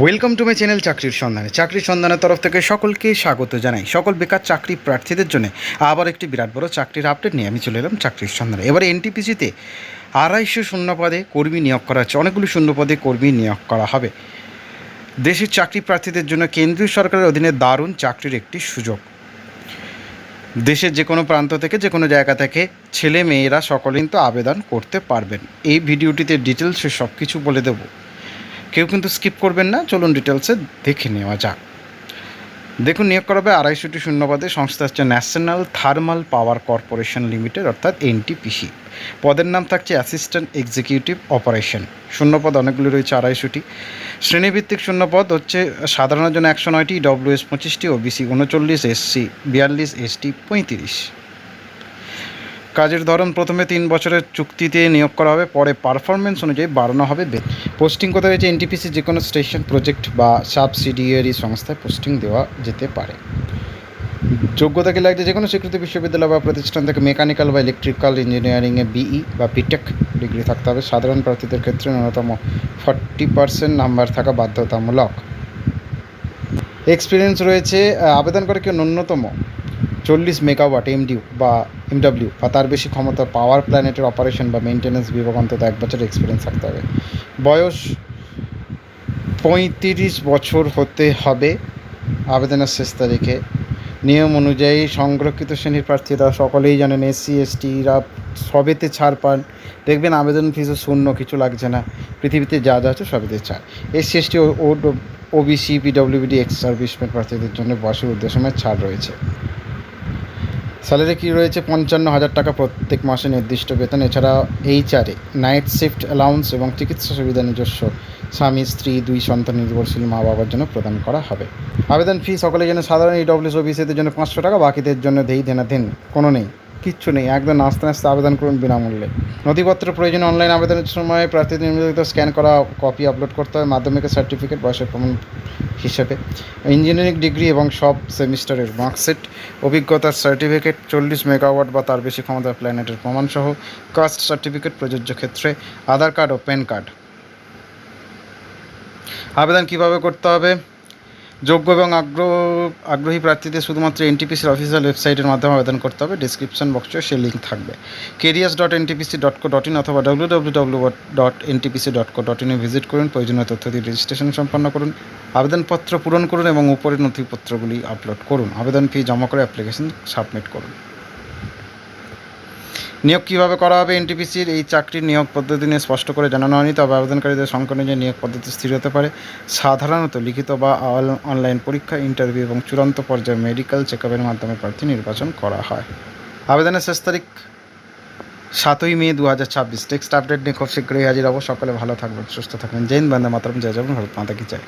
Welcome to my channel চাকরির সন্ধানের তরফ থেকে সকলকে স্বাগত জানাই। সকল বেকার চাকরি প্রার্থীদের জন্য আবার একটি বিরাট বড় চাকরির আপডেট নিয়ে আমি চলে এলাম চাকরির সন্ধানে। এবারে এনটিপিসিতে 250 শূন্য পদে কর্মী নিয়োগ করা হচ্ছে, অনেকগুলো শূন্য পদে কর্মী নিয়োগ করা হবে। দেশের চাকরি প্রার্থীদের জন্য কেন্দ্রীয় সরকারের অধীনে দারুণ চাকরির একটি সুযোগ। দেশের যে কোনো প্রান্ত থেকে, যে কোনো জায়গা থেকে ছেলে মেয়েরা সকলেই কিন্তু আবেদন করতে পারবেন। এই ভিডিওটিতে ডিটেলসে সব কিছু বলে দেবো, কেউ কিন্তু স্কিপ করবেন না। চলুন ডিটেলসে দেখে নেওয়া যাক। দেখুন, নিয়োগ করা হবে 250টি শূন্যপদে। সংস্থা হচ্ছে national thermal power corporation limited অর্থাৎ এনটিপিসি। পদের নাম থাকছে অ্যাসিস্ট্যান্ট এক্সিকিউটিভ অপারেশন। শূন্যপদ অনেকগুলি রয়েছে, 250টি। শ্রেণীভিত্তিক শূন্যপদ হচ্ছে সাধারণের জন্য 109টি, ডব্লিউএস 25টি, ওবিসি 39, এসসি 42, এসটি 35। কাজের ধরন প্রথমে 3 বছরের চুক্তিতে নিয়োগ করা হবে, পরে পারফরমেন্স অনুযায়ী বাড়ানো হবে। পোস্টিং কোথায় রয়েছে? এনটিপিসি যে কোনো স্টেশন, প্রজেক্ট বা সাবসিডিয়ারি সংস্থায় পোস্টিং দেওয়া যেতে পারে। যোগ্যতাকে লাগছে যে কোনো স্বীকৃত বিশ্ববিদ্যালয় বা প্রতিষ্ঠান থেকে মেকানিক্যাল বা ইলেকট্রিক্যাল ইঞ্জিনিয়ারিংয়ে বিই বা বিটেক ডিগ্রি থাকতে হবে। সাধারণ প্রার্থীদের ক্ষেত্রে ন্যূনতম 40% নাম্বার থাকা বাধ্যতামূলক। এক্সপিরিয়েন্স রয়েছে, আবেদন করে কেউ ন্যূনতম 40 মেগাওয়াট এমডিউ বা এমডব্লিউ বা তার বেশি ক্ষমতা পাওয়ার প্ল্যানেটের অপারেশন বা মেনটেন্যান্স বিভাগ অন্তত 1 বছর এক্সপিরিয়েন্স থাকতে হবে। বয়স 35 বছর হতে হবে আবেদনের শেষ তারিখে। নিয়ম অনুযায়ী সংরক্ষিত শ্রেণীর প্রার্থীরা সকলেই জানেন, এসসি এসটিরা সবেতে ছাড় পান। দেখবেন আবেদন ফিসও শূন্য, কিছু লাগছে না। পৃথিবীতে যা যা আছে সবেতে ছাড়। SC ST OBC PWD ex serviceman প্রার্থীদের জন্য বয়সের উদ্দেশ্যময় ছাড় রয়েছে। স্যালারি কী রয়েছে? 55,000 টাকা প্রত্যেক মাসে নির্দিষ্ট বেতন। এছাড়া এইচআরে নাইট শিফট অ্যালাউন্স এবং চিকিৎসা সুবিধা নিজস্ব স্বামী, স্ত্রী, 2 সন্তান নির্ভরশীল মা বাবার জন্য প্রদান করা হবে। আবেদন ফি সকলের জন্য সাধারণ, ইডব্লিউএস ওবিসিদের জন্য 500 টাকা, বাকিদের জন্য দেন কোনো নেই, কিচ্ছু নেই। একদম নাস্তে নাস্তে আবেদন করুন বিনামূল্যে। নথিপত্র প্রয়োজন। অনলাইন আবেদনের সময় প্রার্থীদের নির্ধারিত স্ক্যান করা কপি আপলোড করতে হবে। মাধ্যমিকের সার্টিফিকেট বয়সের প্রমাণ হিসেবে, ইঞ্জিনিয়ারিং ডিগ্রি এবং সব সেমিস্টারের মার্কশিট, অভিজ্ঞতার সার্টিফিকেট, 40 মেগাওয়াট বা তার বেশি ক্ষমতার প্ল্যানেটের প্রমাণসহ, কাস্ট সার্টিফিকেট প্রযোজ্য ক্ষেত্রে, আধার কার্ড ও প্যান কার্ড। আবেদন কিভাবে করতে হবে? যোগ্য এবং আগ্রহী প্রার্থীদের শুধুমাত্র এনটিপিসির অফিসিয়াল ওয়েবসাইটের মাধ্যমে আবেদন করতে হবে। ডিসক্রিপশন বক্সে সেই লিঙ্ক থাকবে। careers.ntpc.co.in অথবা www.ntpc.co.in ভিজিট করুন। প্রয়োজনীয় তথ্য দিয়ে রেজিস্ট্রেশন সম্পন্ন করুন, আবেদনপত্র পূরণ করুন এবং উপরের নথিপত্রগুলি আপলোড করুন। আবেদন ফি জমা করে অ্যাপ্লিকেশন সাবমিট করুন। নিয়োগ কীভাবে করা হবে? এনটিপিসির এই চাকরির নিয়োগ পদ্ধতি নিয়ে স্পষ্ট করে জানানো হয়নি, তবে আবেদনকারীদের সংখ্যা অনুযায়ী নিয়োগ পদ্ধতি স্থির হতে পারে। সাধারণত লিখিত বা অনলাইন পরীক্ষা, ইন্টারভিউ এবং চূড়ান্ত পর্যায়ে মেডিকেল চেকআপের মাধ্যমে প্রার্থী নির্বাচন করা হয়। আবেদনের শেষ তারিখ 7ই মে 2026। টেক্সট আপডেট নিয়ে খুব শীঘ্রই হাজির হব। সকলে ভালো থাকবেন, সুস্থ থাকবেন। জয় হিন্দ, বন্দে মাতরম, জয় জগন্নাথ, ভারত মাতা কি জয়।